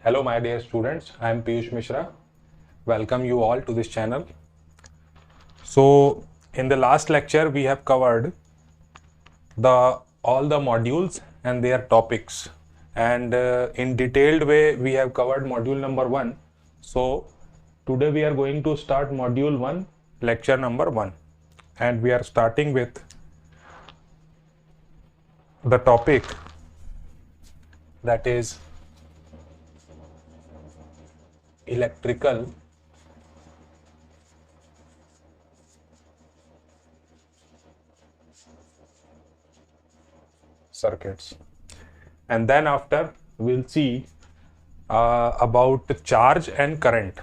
Hello my dear students, I am Piyush Mishra. Welcome you all to this channel. So in the last lecture we have covered all the modules and their topics, and in detailed way we have covered module number 1. So today we are going to start module 1, lecture number 1, and we are starting with the topic that is electrical circuits, and then after we'll see about charge and current.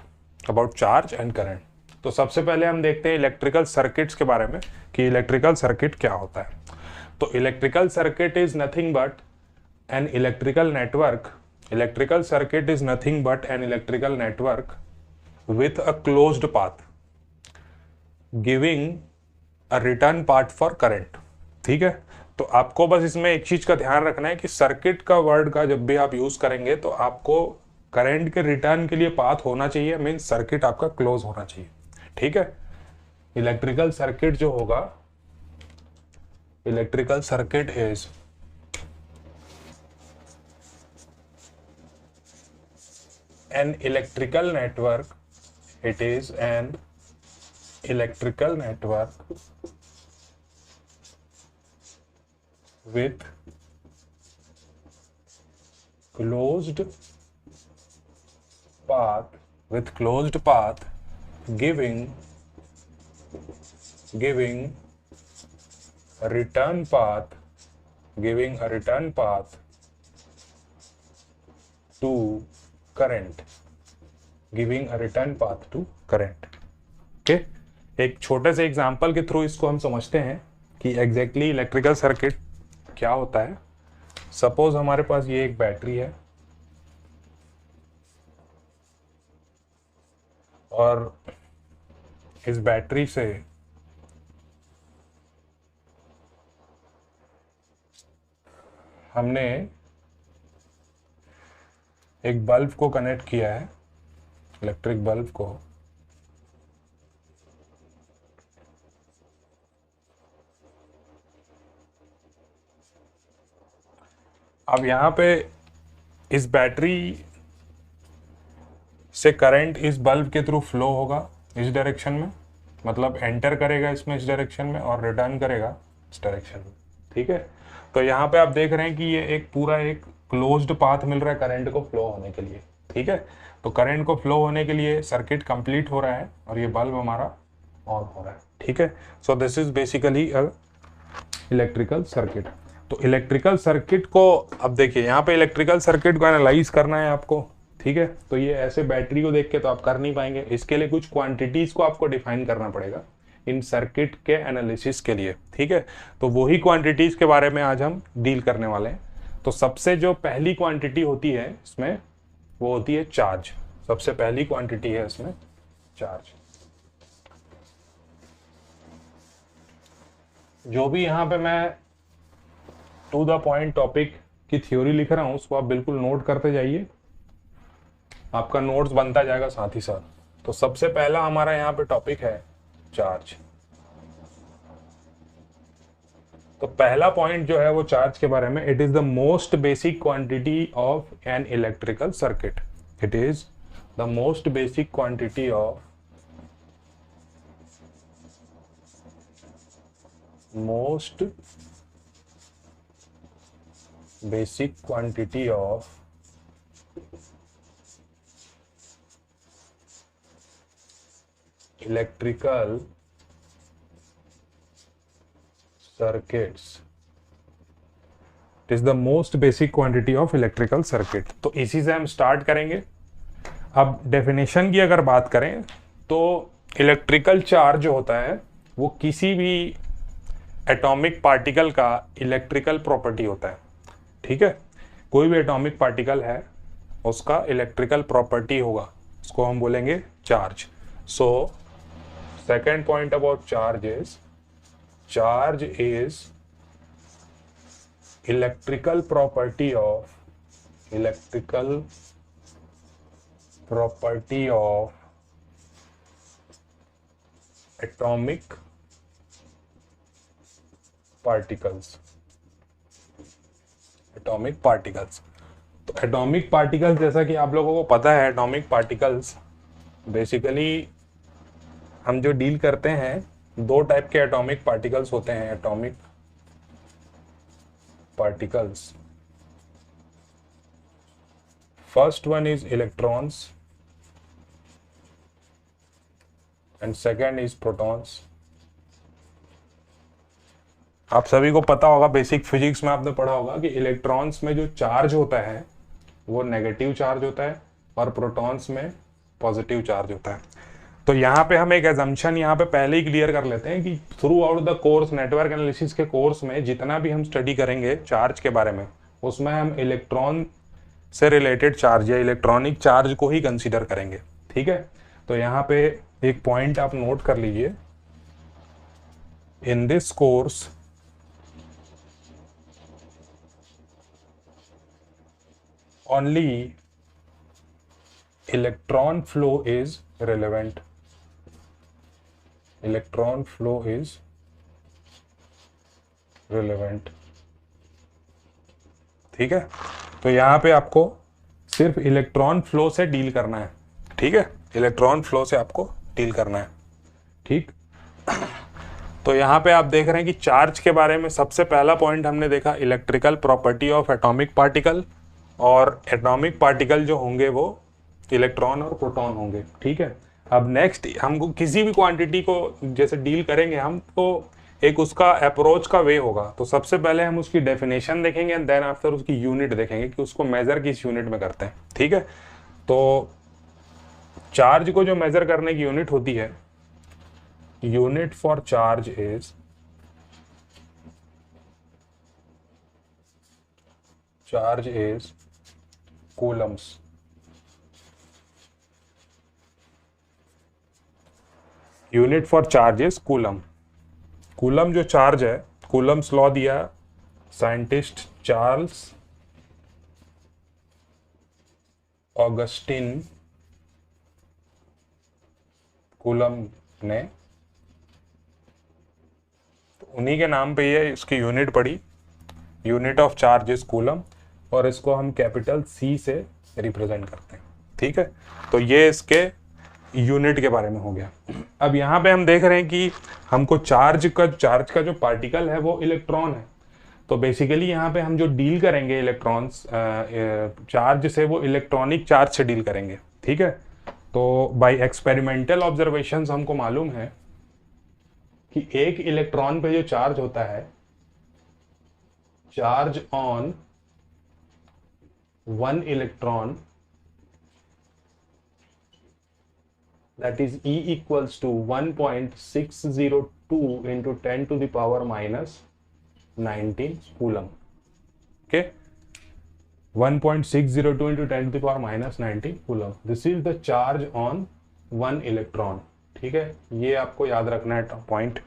तो सबसे पहले हम देखते हैं electrical circuits के बारे में कि इलेक्ट्रिकल सर्किट क्या होता है. तो electrical circuit is nothing but an electrical network with a closed path giving a return path for current. ठीक है, तो आपको बस इसमें एक चीज का ध्यान रखना है कि सर्किट का वर्ड का जब भी आप यूज करेंगे तो आपको करंट के रिटर्न के लिए पाथ होना चाहिए, मीन सर्किट आपका क्लोज होना चाहिए. ठीक है, इलेक्ट्रिकल सर्किट जो होगा, electrical circuit is an electrical network. It is an electrical network with closed path giving a return path to current. Okay, एक छोटे से एग्जांपल के थ्रू इसको हम समझते हैं कि एग्जैक्टली इलेक्ट्रिकल सर्किट क्या होता है. सपोज हमारे पास ये एक बैटरी है और इस बैटरी से हमने एक बल्ब को कनेक्ट किया है, इलेक्ट्रिक बल्ब को. अब यहां पे इस बैटरी से करंट इस बल्ब के थ्रू फ्लो होगा इस डायरेक्शन में, मतलब एंटर करेगा इसमें इस डायरेक्शन में और रिटर्न करेगा इस डायरेक्शन में. ठीक है, तो यहाँ पे आप देख रहे हैं कि ये एक पूरा एक क्लोज्ड पाथ मिल रहा है करंट को फ्लो होने के लिए. ठीक है, तो करंट को फ्लो होने के लिए सर्किट कंप्लीट हो रहा है और ये बल्ब हमारा ऑन हो रहा है. ठीक है, so this is basically a electrical circuit. तो इलेक्ट्रिकल सर्किट को अब देखिए, यहाँ पे इलेक्ट्रिकल सर्किट को एनालाइज करना है आपको. ठीक है, तो ये ऐसे बैटरी को देख के तो आप कर नहीं पाएंगे, इसके लिए कुछ क्वांटिटीज को आपको डिफाइन करना पड़ेगा इन सर्किट के एनालिसिस के लिए. ठीक है, तो वही क्वांटिटीज के बारे में आज हम डील करने वाले हैं. तो सबसे जो पहली क्वांटिटी होती है इसमें वो होती है चार्ज. सबसे पहली क्वांटिटी है इसमें चार्ज. जो भी यहां पे मैं टू द पॉइंट टॉपिक की थ्योरी लिख रहा हूं उसको आप बिल्कुल नोट करते जाइए, आपका नोट्स बनता जाएगा साथ ही साथ. तो सबसे पहला हमारा यहाँ पे टॉपिक है चार्ज. तो पहला पॉइंट जो है वो चार्ज के बारे में, it is the most basic quantity of an electrical circuit. It is the most basic quantity of electrical circuits. It is the most basic quantity of electrical circuit. तो इसी से हम स्टार्ट करेंगे. अब डेफिनेशन की अगर बात करें तो इलेक्ट्रिकल चार्ज जो होता है वो किसी भी एटॉमिक पार्टिकल का इलेक्ट्रिकल प्रॉपर्टी होता है. ठीक है, कोई भी एटॉमिक पार्टिकल है उसका इलेक्ट्रिकल प्रॉपर्टी होगा, उसको हम बोलेंगे charge. So second point about charge is electrical property of electrical property of atomic particles. Atomic particles, तो एटॉमिक पार्टिकल्स जैसा कि आप लोगों को पता है, एटॉमिक पार्टिकल्स बेसिकली हम जो डील करते हैं, दो टाइप के एटॉमिक पार्टिकल्स होते हैं. Atomic particles, first one is electrons and second is protons. आप सभी को पता होगा, बेसिक फिजिक्स में आपने पढ़ा होगा कि इलेक्ट्रॉन्स में जो चार्ज होता है वो नेगेटिव चार्ज होता है और प्रोटॉन्स में पॉजिटिव चार्ज होता है. तो यहाँ पे हम एक एजम्पशन यहाँ पे पहले ही क्लियर कर लेते हैं कि through out the course, network analysis के कोर्स में जितना भी हम स्टडी करेंगे चार्ज के बारे में, उसमें हम इलेक्ट्रॉन से रिलेटेड चार्ज या इलेक्ट्रॉनिक चार्ज को ही कंसिडर करेंगे. ठीक है, तो यहाँ पे एक पॉइंट आप नोट कर लीजिए. In this course only electron flow is relevant. Electron flow is relevant. ठीक है, तो यहां पे आपको सिर्फ इलेक्ट्रॉन फ्लो से डील करना है. ठीक है, इलेक्ट्रॉन फ्लो से आपको डील करना है. ठीक, तो यहां पे आप देख रहे हैं कि चार्ज के बारे में सबसे पहला पॉइंट हमने देखा electrical property of atomic particle, और एटॉमिक पार्टिकल जो होंगे वो इलेक्ट्रॉन और प्रोटॉन होंगे. ठीक है, अब नेक्स्ट हमको किसी भी क्वांटिटी को जैसे डील करेंगे हम, तो एक उसका अप्रोच का वे होगा. तो सबसे पहले हम उसकी डेफिनेशन देखेंगे एंड देन आफ्टर उसकी यूनिट देखेंगे कि उसको मेजर किस यूनिट में करते हैं. ठीक है, तो चार्ज को जो मेजर करने की यूनिट होती है, unit for charge is Coulomb's. Unit for charge is coulomb. Coulomb जो चार्ज है, कूलम्स लॉ दिया साइंटिस्ट चार्ल्स ऑगस्टिन कूलम ने, तो उन्हीं के नाम पे ये इसकी यूनिट पड़ी. Unit of charge is coulomb, और इसको हम कैपिटल C से रिप्रेजेंट करते हैं. ठीक है, तो ये इसके यूनिट के बारे में हो गया. अब यहाँ पे हम देख रहे हैं कि हमको चार्ज का जो पार्टिकल है वो इलेक्ट्रॉन है. तो बेसिकली यहाँ पे हम जो डील करेंगे इलेक्ट्रॉन्स चार्ज से, वो इलेक्ट्रॉनिक चार्ज से डील करेंगे. ठीक है, तो बाय एक्सपेरिमेंटल ऑब्जर्वेशंस हमको मालूम है कि एक इलेक्ट्रॉन पे जो चार्ज होता है, charge on one electron, that is E equals to 1.602 into 10 to the power minus 19 coulomb. Okay, 1.602 into 10 to the power minus 19 coulomb. This is the charge on one electron. ठीक है, ये आपको याद रखना है पॉइंट.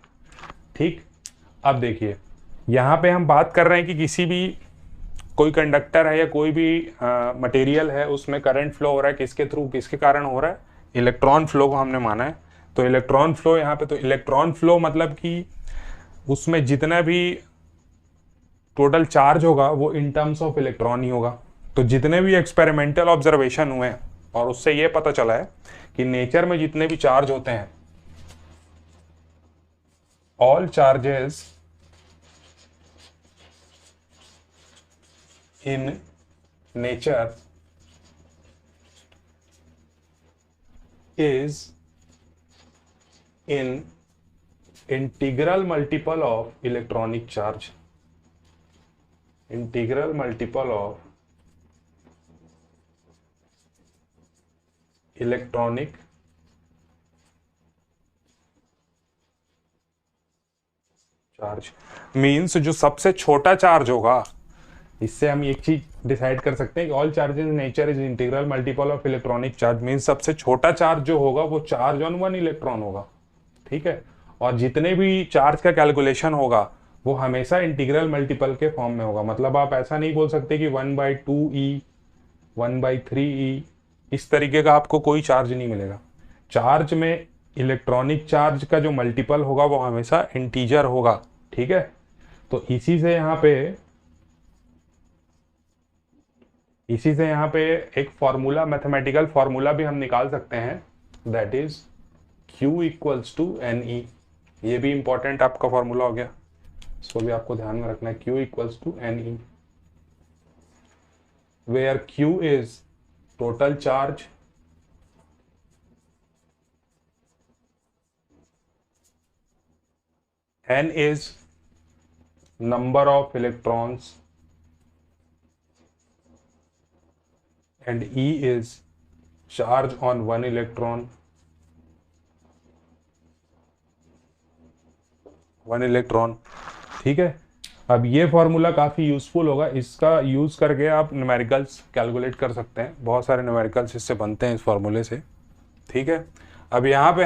ठीक, अब देखिए यहाँ पे हम बात कर रहे हैं कि किसी भी कोई कंडक्टर है या कोई भी मटेरियल है, उसमें करंट फ्लो हो रहा है, किसके थ्रू, किसके कारण हो रहा है, इलेक्ट्रॉन फ्लो को हमने माना है. तो इलेक्ट्रॉन फ्लो यहाँ पे, तो इलेक्ट्रॉन फ्लो मतलब कि उसमें जितना भी टोटल चार्ज होगा वो इन टर्म्स ऑफ इलेक्ट्रॉन ही होगा. तो जितने भी एक्सपेरिमेंटल ऑब्जर्वेशन हुए हैं, और उससे ये पता चला है कि नेचर में जितने भी चार्ज होते हैं, all charges in nature is in integral multiple of electronic charge. Integral multiple of electronic charge. Means जो सबसे छोटा चार्ज होगा, इससे हम एक चीज डिसाइड कर सकते हैं कि all charges in nature is integral multiple of electronic charge. Means सबसे छोटा चार्ज जो होगा वो चार्ज ऑन वन इलेक्ट्रॉन होगा. ठीक है, और जितने भी चार्ज का कैलकुलेशन होगा वो हमेशा इंटीग्रल मल्टीपल के फॉर्म में होगा. मतलब आप ऐसा नहीं बोल सकते कि 1/2e 1/3e इस तरीके का आपको कोई चार्ज नहीं मिलेगा। चार्ज में इलेक्ट्रॉनिक चार्ज का जो मल्टीपल होगा वो हमेशा इंटीजर होगा, ठीक है। तो इसी से यहाँ पे एक फॉर्मूला, मैथमेटिकल फॉर्मूला भी हम निकाल सकते हैं, that is Q equals to NE। ये भी इंपॉर्टेंट आपका फॉर्मूला हो गया, इसको भी आपको ध्यान में रखना है। Q equals to NE, where Q is total charge, N is number of electrons, and E is charge on one electron, ठीक है। अब ये फॉर्मूला काफ़ी यूजफुल होगा, इसका यूज करके आप न्यूमेरिकल्स कैलकुलेट कर सकते हैं, बहुत सारे न्यूमेरिकल्स इससे बनते हैं इस फॉर्मूले से, ठीक है। अब यहाँ पे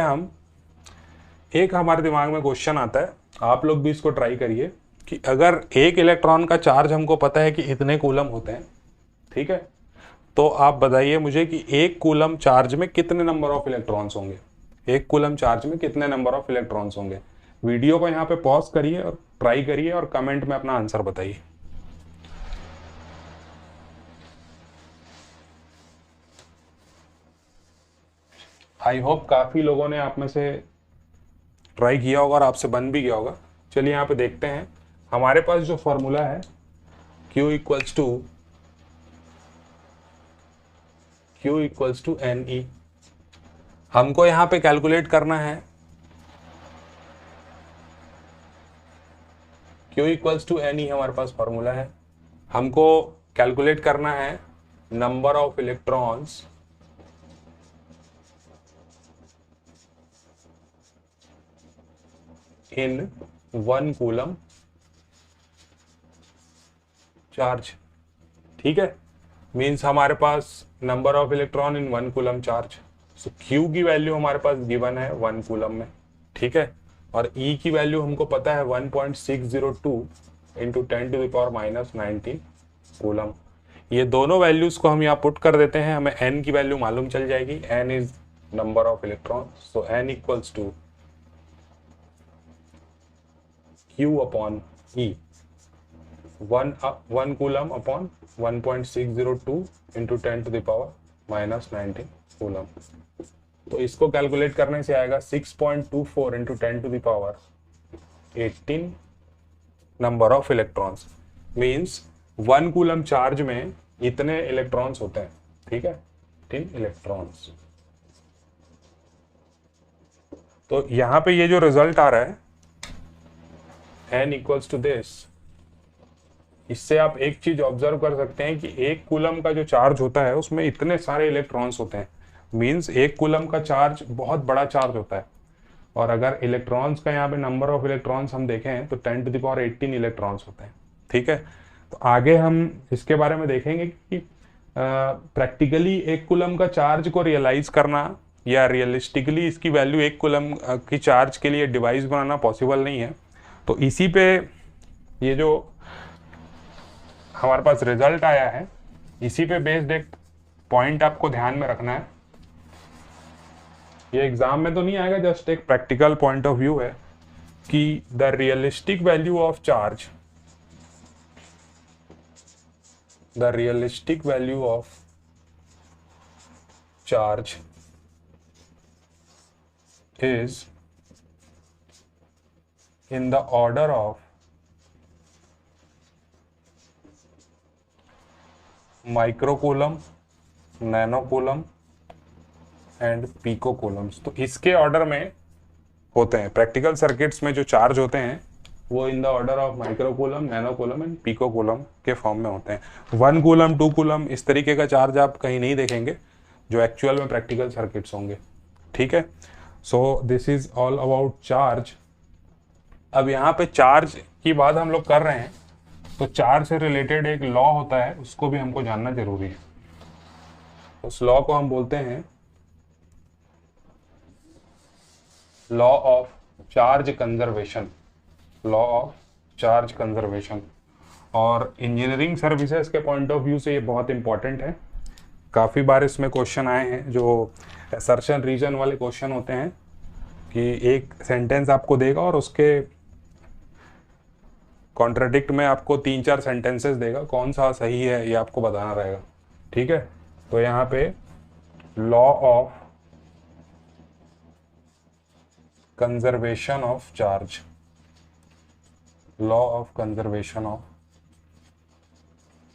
हमारे दिमाग में क्वेश्चन आता है, आप लोग भी इसको ट्राई करिए कि अगर एक इलेक्ट्रॉन का चार्ज हमको पता है कि इतने कूलम होते हैं, ठीक है, तो आप बताइए मुझे कि एक कूलम चार्ज में कितने नंबर ऑफ इलेक्ट्रॉन्स होंगे। एक कूलम चार्ज में कितने नंबर ऑफ इलेक्ट्रॉन्स होंगे। वीडियो को यहाँ पे पॉज करिए और ट्राई करिए और कमेंट में अपना आंसर बताइए। आई होप काफी लोगों ने आप में से ट्राई किया होगा और आपसे बन भी गया होगा। चलिए यहाँ पे देखते हैं, हमारे पास जो फॉर्मूला है Q इक्वल्स टू NE, हमको यहाँ पे कैलकुलेट करना है Q इक्वल्स टू NE, हमारे पास फॉर्मूला है, हमको कैलकुलेट करना है number of electrons in 1 coulomb charge, ठीक है। मीन्स हमारे पास number of electron in 1 coulomb charge. So Q की वैल्यू हमारे पास गिवन है 1 कूलम में, ठीक है, और E की वैल्यू हमको पता है 1.602 इंटू 10⁻⁻19 कूलम। ये दोनों वैल्यूज को हम यहाँ पुट कर देते हैं, हमें N की वैल्यू मालूम चल जाएगी। N is number of electron, so N equals to Q upon E, 1 coulomb upon 1.602 into 10⁻⁻19 coulomb. तो इसको कैलकुलेट करने से आएगा 6.24 into 10⁻18 number of electrons. Means 1 coulomb charge में इतने इलेक्ट्रॉन्स होते हैं, ठीक है, 10 इलेक्ट्रॉन्स। तो यहाँ पे ये जो रिजल्ट आ रहा है N इक्वल्स टू दिस, इससे आप एक चीज ऑब्जर्व कर सकते हैं कि एक कूलम का जो चार्ज होता है उसमें इतने सारे इलेक्ट्रॉन्स होते हैं। मींस एक कूलम का चार्ज बहुत बड़ा चार्ज होता है, और अगर इलेक्ट्रॉन्स का यहाँ पे नंबर ऑफ इलेक्ट्रॉन्स हम देखें तो 10⁻18 इलेक्ट्रॉन्स होते हैं, ठीक है। तो आगे हम इसके बारे में देखेंगे कि प्रैक्टिकली एक कूलम का चार्ज को रियलाइज करना या रियलिस्टिकली इसकी वैल्यू एक कूलम की चार्ज के लिए डिवाइस बनाना पॉसिबल नहीं है। तो इसी पे ये जो हमारे पास रिजल्ट आया है, इसी पे बेस्ड एक पॉइंट आपको ध्यान में रखना है। ये एग्जाम में तो नहीं आएगा, जस्ट एक प्रैक्टिकल पॉइंट ऑफ व्यू है कि the realistic value of charge, the realistic value of charge is in the order of microcoulomb, nanocoulomb and picocoulombs। तो इसके ऑर्डर में होते हैं। प्रैक्टिकल सर्किट्स में जो चार्ज होते हैं वो in the order of microcoulomb, nanocoulomb and picocoulomb के फॉर्म में होते हैं। 1 कूलम, 2 कूलम इस तरीके का चार्ज आप कहीं नहीं देखेंगे जो एक्चुअल में प्रैक्टिकल सर्किट्स होंगे, ठीक है। So this is all about charge. अब यहाँ पे चार्ज की बात हम लोग कर रहे हैं, तो चार्ज से रिलेटेड एक लॉ होता है, उसको भी हमको जानना जरूरी है। उस लॉ को हम बोलते हैं law of charge conservation, law of charge conservation. और इंजीनियरिंग सर्विसेज के पॉइंट ऑफ व्यू से ये बहुत इंपॉर्टेंट है काफ़ी बार इसमें क्वेश्चन आए हैं जो असर्शन रीजन वाले क्वेश्चन होते हैं कि एक सेंटेंस आपको देगा और उसके कॉन्ट्राडिक्ट में आपको 3-4 सेंटेंसेस देगा, कौन सा सही है ये आपको बताना रहेगा। ठीक है, तो यहाँ पे law of conservation of charge, law of conservation of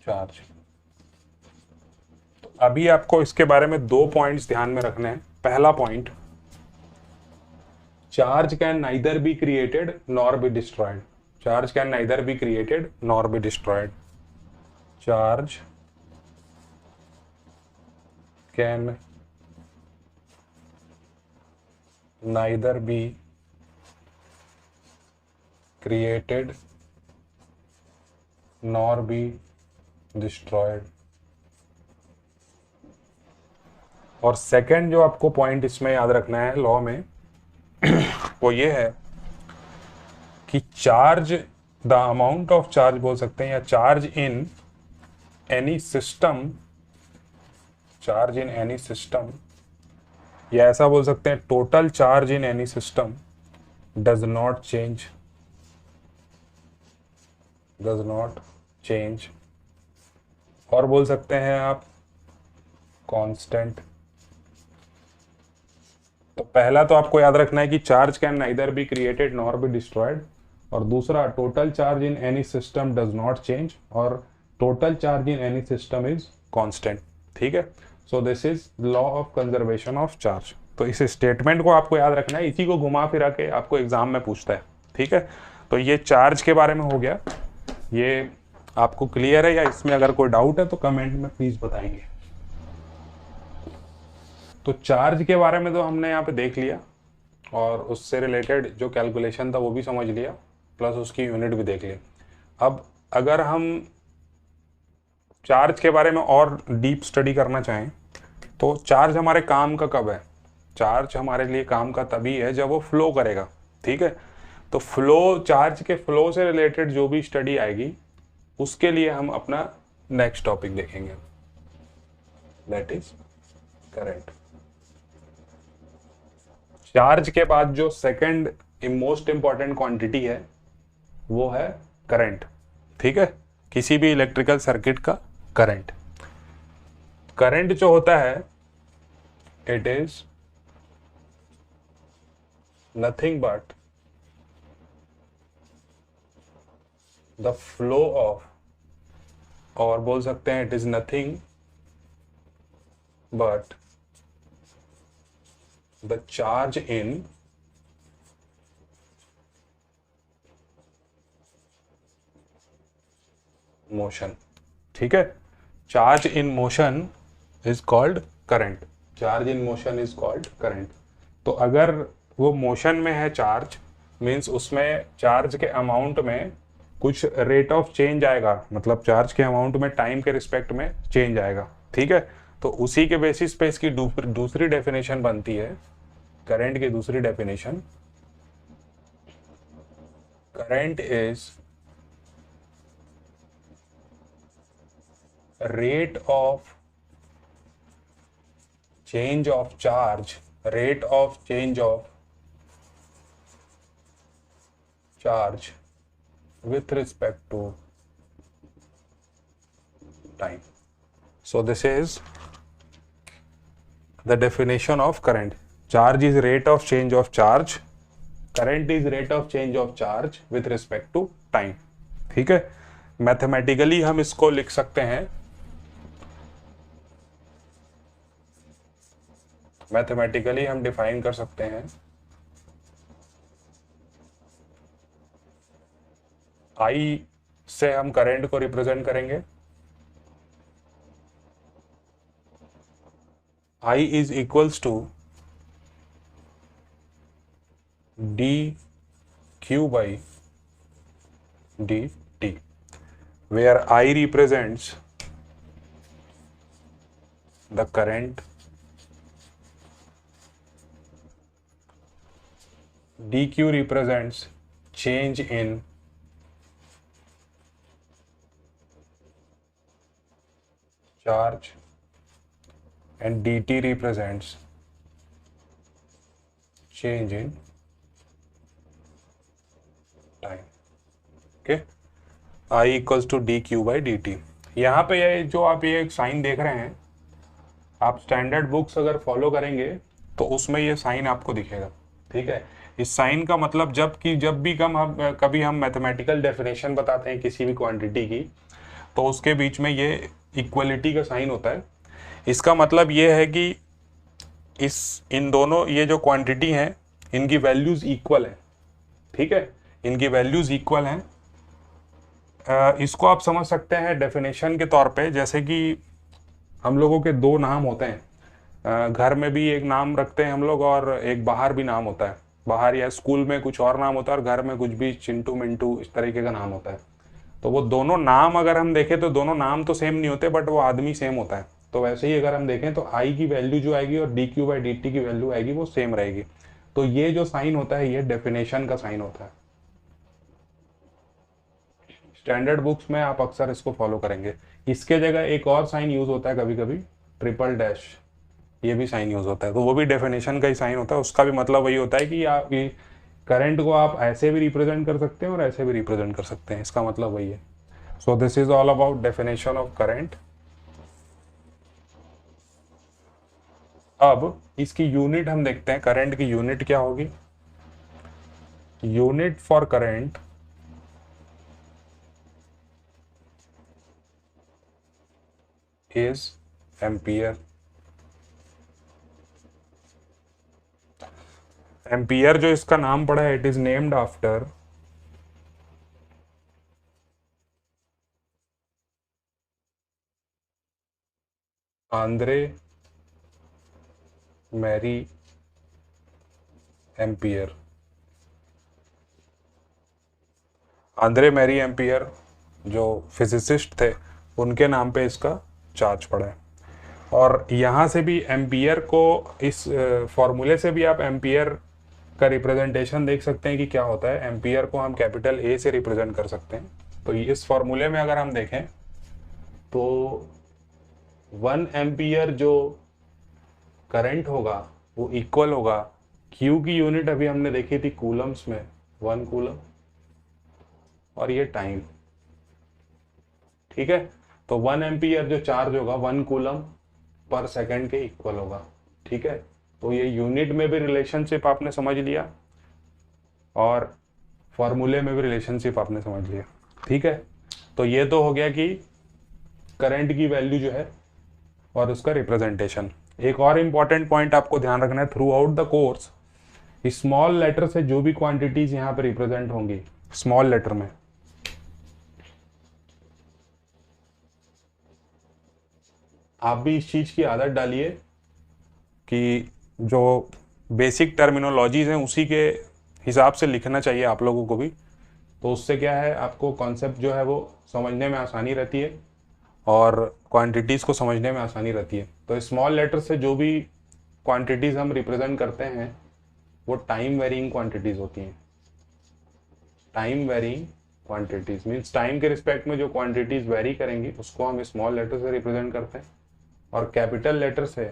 charge. तो अभी आपको इसके बारे में 2 पॉइंट्स ध्यान में रखने हैं। पहला point, charge can neither be created nor be destroyed. Charge can neither be created nor be destroyed. Charge can neither be created nor be destroyed। और सेकंड जो आपको पॉइंट इसमें याद रखना है लॉ में वो ये है कि charge, the amount of charge बोल सकते हैं, या charge in any system, charge in any system, या ऐसा बोल सकते हैं total charge in any system does not change, does not change. और बोल सकते हैं आप कांस्टेंट। तो पहला तो आपको याद रखना है कि charge can neither be created nor be destroyed, और दूसरा total charge in any system does not change, और total charge in any system is constant. ठीक है, so this is law of conservation of charge. तो इस statement को आपको याद रखना है, इसी को घुमा फिरा के आपको एग्जाम में पूछता है। ठीक है, तो ये चार्ज के बारे में हो गया। ये आपको क्लियर है या इसमें अगर कोई डाउट है तो कमेंट में प्लीज बताइए। तो चार्ज के बारे में तो हमने यहाँ पे देख लिया और उससे रिलेटेड जो कैलकुलेशन था वो भी समझ लिया, प्लस उसकी यूनिट भी देख ली। अब अगर हम चार्ज के बारे में और डीप स्टडी करना चाहें तो चार्ज हमारे काम का कब है? चार्ज हमारे लिए काम का तभी है जब वो फ्लो करेगा। ठीक है, तो फ्लो, चार्ज के फ्लो से रिलेटेड जो भी स्टडी आएगी उसके लिए हम अपना नेक्स्ट टॉपिक देखेंगे, दैट इज करंट। चार्ज के बाद जो सेकंड मोस्ट इंपॉर्टेंट क्वांटिटी है वो है करंट। ठीक है, किसी भी इलेक्ट्रिकल सर्किट का करंट। करंट जो होता है it is nothing but the flow of, और बोल सकते हैं it is nothing but the charge in motion. ठीक है, charge in motion is called current. Charge in motion is called current. तो अगर वो मोशन में है चार्ज, मीन्स उसमें चार्ज के अमाउंट में कुछ रेट ऑफ चेंज आएगा, मतलब चार्ज के अमाउंट में टाइम के रिस्पेक्ट में चेंज आएगा। ठीक है, तो उसी के बेसिस पे इसकी दूसरी डेफिनेशन बनती है करंट की। दूसरी definition, current is rate of change of charge, rate of change of charge with respect to time. So this is the definition of current. Charge is rate of change of charge, current is rate of change of charge with respect to time. ठीक है, mathematically हम इसको लिख सकते हैं, mathematically हम define कर सकते हैं आई से हम करंट को रिप्रेजेंट करेंगे। I is equals to d q by d t, where I represents the current, dq represents change in charge, and dt represents change in time. Okay, I equals to d q by d t. यहाँ पे ये जो आप ये एक sign देख रहे हैं, आप स्टैंडर्ड बुक्स अगर फॉलो करेंगे तो उसमें ये साइन आपको दिखेगा। ठीक है, इस साइन का मतलब जब भी कभी हम मैथमेटिकल डेफिनेशन बताते हैं किसी भी क्वांटिटी की, तो उसके बीच में ये इक्वलिटी का साइन होता है। इसका मतलब ये है कि इन दोनों ये जो क्वांटिटी हैं इनकी वैल्यूज इक्वल हैं। ठीक है, इनकी वैल्यूज इक्वल हैं। इसको आप समझ सकते हैं डेफिनेशन के तौर पे, जैसे कि हम लोगों के दो नाम होते हैं, घर में भी एक नाम रखते हैं हम लोग और एक बाहर भी नाम होता है। बाहर या स्कूल में कुछ और नाम होता है और घर में कुछ भी चिंटू मिंटू इस तरीके का नाम होता है। तो वो दोनों नाम अगर हम देखें तो दोनों नाम तो सेम नहीं होते, बट वो आदमी सेम होता है। तो वैसे ही अगर हम देखें तो आई की वैल्यू जो आएगी और D q by d T की वैल्यू आएगी वो सेम रहेगी। तो ये जो साइन होता है ये डेफिनेशन का साइन होता है। स्टैंडर्ड बुक्स में आप अक्सर इसको फॉलो करेंगे। इसके जगह एक और साइन यूज होता है कभी कभी, ट्रिपल डैश, ये भी साइन यूज होता है। तो वो भी डेफिनेशन का ही साइन होता है। उसका भी मतलब वही होता है कि आप करंट को आप ऐसे भी रिप्रेजेंट कर सकते हैं और ऐसे भी रिप्रेजेंट कर सकते हैं। इसका मतलब वही है। So this is all about definition of current. अब इसकी यूनिट हम देखते हैं, करंट की यूनिट क्या होगी। Unit for current is ampere. Ampere जो इसका नाम पड़ा है, it is named after Andre Marie ampere. Andre Marie ampere जो फिजिसिस्ट थे, उनके नाम पे इसका चार्ज पड़ा है। और यहाँ से भी एम्पियर को, इस फॉर्मूले से भी आप एम्पियर का रिप्रेजेंटेशन देख सकते हैं कि क्या होता है। एम्पियर को हम कैपिटल ए से रिप्रेजेंट कर सकते हैं। तो इस फॉर्मूले में अगर हम देखें तो 1 एम्पियर जो करंट होगा वो इक्वल होगा, क्यू की यूनिट अभी हमने देखी थी कूलम्स में, 1 कूलम, और ये टाइम। ठीक है, तो 1 एम्पियर जो चार्ज होगा 1 कूलम पर सेकंड के इक्वल होगा। ठीक है, तो ये यूनिट में भी रिलेशनशिप आपने समझ लिया और फॉर्मूले में भी रिलेशनशिप आपने समझ लिया। ठीक है, तो ये तो हो गया कि करंट की वैल्यू जो है और उसका रिप्रेजेंटेशन। एक और इंपॉर्टेंट पॉइंट आपको ध्यान रखना है, throughout the course small letter से जो भी क्वांटिटीज यहाँ पे रिप्रेजेंट होंगी स्मॉल लेटर में, आप भी इस चीज की आदत डालिए कि जो बेसिक टर्मिनोलॉजीज हैं उसी के हिसाब से लिखना चाहिए आप लोगों को भी। तो उससे क्या है, आपको कॉन्सेप्ट जो है वो समझने में आसानी रहती है और क्वांटिटीज़ को समझने में आसानी रहती है। तो स्मॉल लेटर से जो भी क्वांटिटीज़ हम रिप्रेजेंट करते हैं वो टाइम वेरिंग क्वांटिटीज़ होती हैं। Time varying quantities means time के रिस्पेक्ट में जो क्वांटिटीज़ वेरी करेंगी उसको हम स्मॉल लेटर से रिप्रेजेंट करते हैं, और कैपिटल लेटर से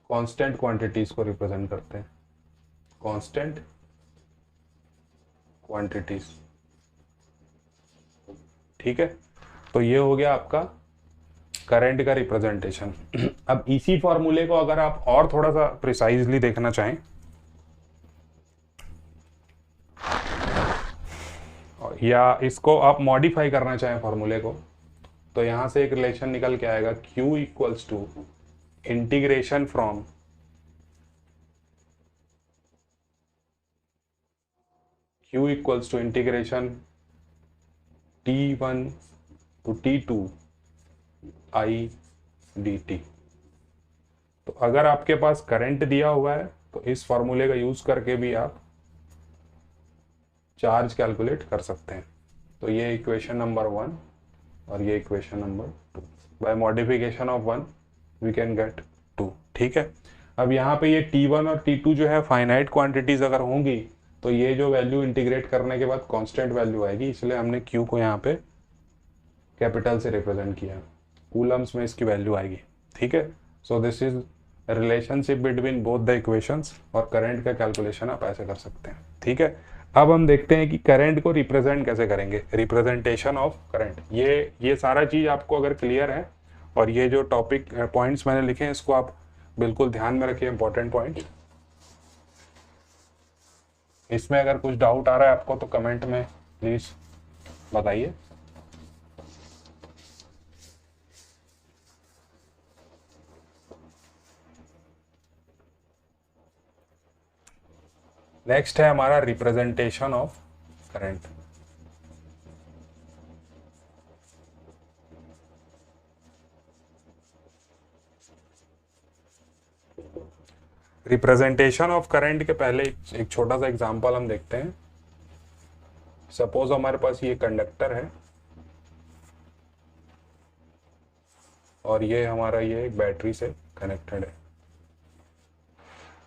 कांस्टेंट क्वांटिटीज को रिप्रेजेंट करते हैं। Constant quantities. ठीक है, तो ये हो गया आपका करंट का रिप्रेजेंटेशन। अब इसी फॉर्मूले को अगर आप और थोड़ा सा प्रिसाइजली देखना चाहें या इसको आप मॉडिफाई करना चाहें फॉर्मूले को, तो यहां से एक रिलेशन निकल के आएगा, Q equals to integration from Q equals to integration T1 to T2 I dt। तो अगर आपके पास करंट दिया हुआ है तो इस फॉर्मूले का यूज करके भी आप चार्ज कैलकुलेट कर सकते हैं। तो ये इक्वेशन नंबर 1 और ये equation number 2, by modification of 1 we can get 2। ठीक है, अब यहाँ पे ये T1 और T2 जो है फाइनाइट क्वांटिटीज अगर होंगी तो ये जो वैल्यू इंटीग्रेट करने के बाद कांस्टेंट वैल्यू आएगी, इसलिए हमने Q को यहाँ पे कैपिटल से रिप्रेजेंट किया, कूलम्स में इसकी वैल्यू आएगी। ठीक है, so this is relationship between both the equations, और करंट का कैलकुलेशन आप ऐसे कर सकते हैं। ठीक है, अब हम देखते हैं कि करंट को रिप्रेजेंट कैसे करेंगे, रिप्रेजेंटेशन ऑफ करंट। ये सारा चीज आपको अगर क्लियर है, और ये जो टॉपिक पॉइंट्स मैंने लिखे हैं इसको आप बिल्कुल ध्यान में रखिए, इंपॉर्टेंट पॉइंट। इसमें अगर कुछ डाउट आ रहा है आपको तो कमेंट में प्लीज बताइए। नेक्स्ट है हमारा representation of current. Representation of current के पहले एक छोटा सा एग्जांपल हम देखते हैं। सपोज हमारे पास ये कंडक्टर है और ये हमारा ये एक बैटरी से कनेक्टेड है।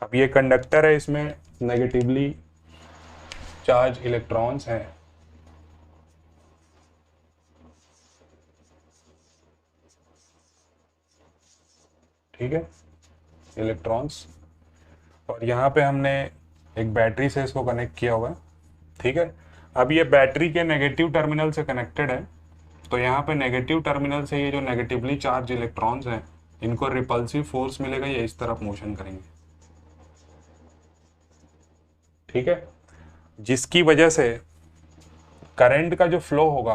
अब ये कंडक्टर है, इसमें नेगेटिवली चार्ज इलेक्ट्रॉन्स हैं। ठीक है, इलेक्ट्रॉन्स, और यहाँ पे हमने एक बैटरी से इसको कनेक्ट किया हुआ है। ठीक है, अब ये बैटरी के नेगेटिव टर्मिनल से कनेक्टेड है, तो यहाँ पे नेगेटिव टर्मिनल से ये जो नेगेटिवली चार्ज इलेक्ट्रॉन्स हैं इनको रिपल्सिव फोर्स मिलेगा, ये इस तरफ मोशन करेंगे। ठीक है, जिसकी वजह से करंट का जो फ्लो होगा,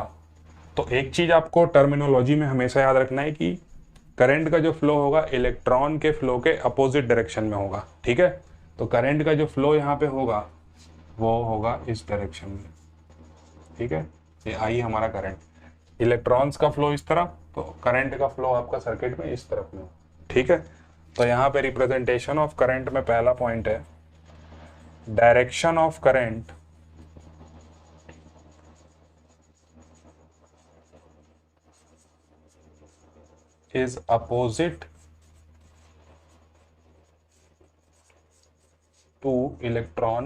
तो एक चीज आपको टर्मिनोलॉजी में हमेशा याद रखना है कि करंट का जो फ्लो होगा इलेक्ट्रॉन के फ्लो के अपोजिट डायरेक्शन में होगा। ठीक है, तो करंट का जो फ्लो यहाँ पे होगा वो होगा इस डायरेक्शन में। ठीक है, ये आई हमारा करंट, इलेक्ट्रॉन्स का फ्लो इस तरफ, तो करंट का फ्लो आपका सर्किट में इस तरफ में। ठीक है, तो यहाँ पे रिप्रेजेंटेशन ऑफ करंट में पहला पॉइंट है, direction of current is opposite to electron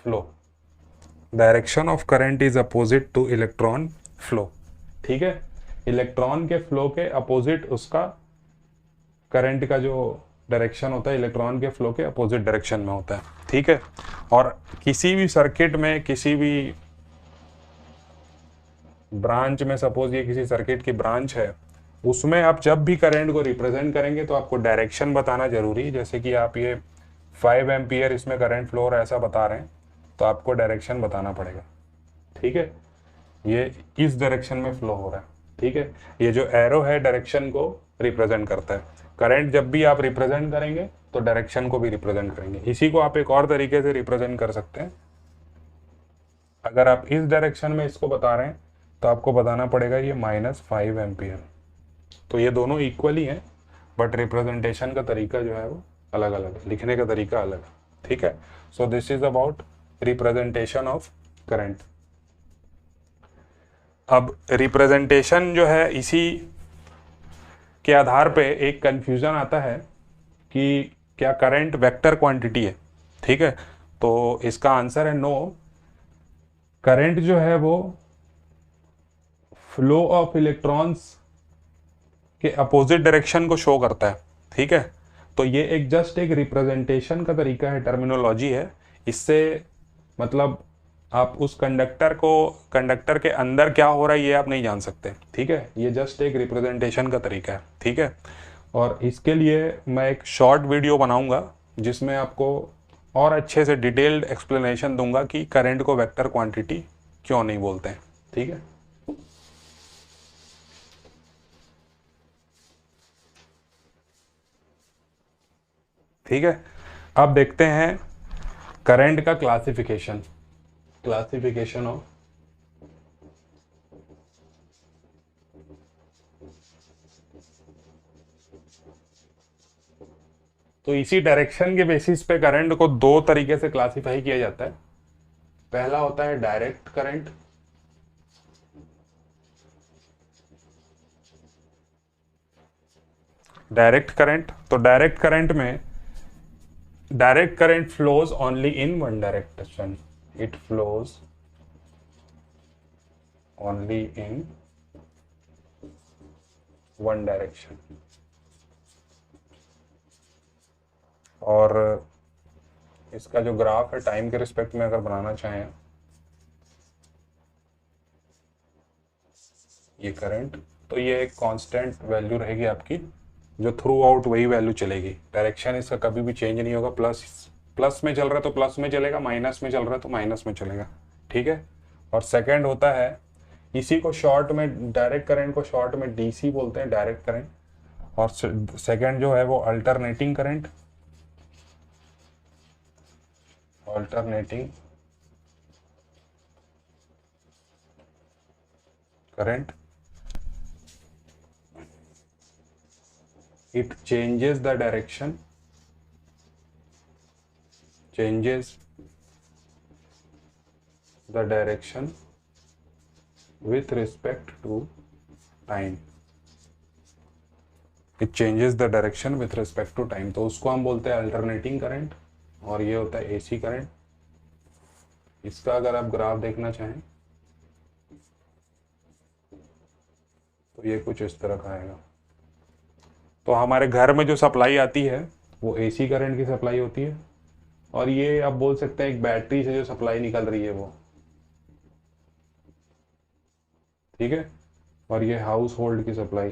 flow. Direction of current is opposite to electron flow. ठीक है, इलेक्ट्रॉन के फ्लो के अपोजिट उसका करंट का जो डायरेक्शन होता है इलेक्ट्रॉन के फ्लो के अपोजिट डायरेक्शन में होता है। ठीक है, और किसी भी सर्किट में, किसी भी ब्रांच में, सपोज ये किसी सर्किट की ब्रांच है, उसमें आप जब भी करंट को रिप्रेजेंट करेंगे तो आपको डायरेक्शन बताना जरूरी है। जैसे कि आप ये 5 एम्पियर इसमें करंट फ्लो और ऐसा बता रहे हैं, तो आपको डायरेक्शन बताना पड़ेगा। ठीक है, ये इस डायरेक्शन में फ्लो हो रहा है। ठीक है, ये जो एरो है डायरेक्शन को रिप्रेजेंट करता है। करंट जब भी आप रिप्रेजेंट करेंगे तो डायरेक्शन को भी रिप्रेजेंट करेंगे। इसी को आप एक और तरीके से रिप्रेजेंट कर सकते हैं। अगर आप इस डायरेक्शन में इसको बता रहे हैं तो आपको बताना पड़ेगा ये -5 एम्पियर। तो ये दोनों इक्वल ही हैं, बट रिप्रेजेंटेशन का तरीका जो है वो अलग अलग है, लिखने का तरीका अलग है। ठीक है, so this is about representation of current. अब रिप्रेजेंटेशन जो है, इसी के आधार पे एक कंफ्यूजन आता है कि क्या करंट वेक्टर क्वांटिटी है। ठीक है, तो इसका आंसर है नो। करंट जो है वो फ्लो ऑफ इलेक्ट्रॉन्स के अपोजिट डायरेक्शन को शो करता है। ठीक है, तो ये एक जस्ट एक रिप्रेजेंटेशन का तरीका है, टर्मिनोलॉजी है। इससे मतलब आप उस कंडक्टर के अंदर क्या हो रहा है ये आप नहीं जान सकते। ठीक है, ये जस्ट एक रिप्रेजेंटेशन का तरीका है। ठीक है, और इसके लिए मैं एक शॉर्ट वीडियो बनाऊंगा जिसमें आपको और अच्छे से डिटेल्ड एक्सप्लेनेशन दूंगा कि करंट को वेक्टर क्वांटिटी क्यों नहीं बोलते हैं। ठीक है, ठीक है, अब देखते हैं करंट का क्लासिफिकेशन ऑफ तो इसी डायरेक्शन के बेसिस पे करंट को दो तरीके से क्लासिफाई किया जाता है। पहला होता है डायरेक्ट करंट, तो डायरेक्ट करंट में direct current flows only in one direction, it flows only in one direction. और इसका जो ग्राफ है टाइम के रिस्पेक्ट में अगर बनाना चाहें, ये करंट, तो ये एक कांस्टेंट वैल्यू रहेगी आपकी, जो थ्रू आउट वही वैल्यू चलेगी। डायरेक्शन इसका कभी भी चेंज नहीं होगा। प्लस प्लस में चल रहा है तो प्लस में चलेगा, माइनस में चल रहा है तो माइनस में चलेगा, ठीक है। और सेकंड होता है, इसी को शॉर्ट में, डायरेक्ट करंट को शॉर्ट में डीसी बोलते हैं, डायरेक्ट करंट। और सेकंड जो है वो alternating current, alternating current. it changes the direction, changes the direction with respect to time, it changes the direction with respect to time। तो उसको हम बोलते हैं अल्टरनेटिंग करंट, और ये होता है एसी करंट। इसका अगर आप ग्राफ देखना चाहें तो ये कुछ इस तरह का आएगा। तो हमारे घर में जो सप्लाई आती है वो एसी करंट की सप्लाई होती है, और ये आप बोल सकते हैं एक बैटरी से जो सप्लाई निकल रही है वो, ठीक है। और ये हाउस होल्ड की सप्लाई,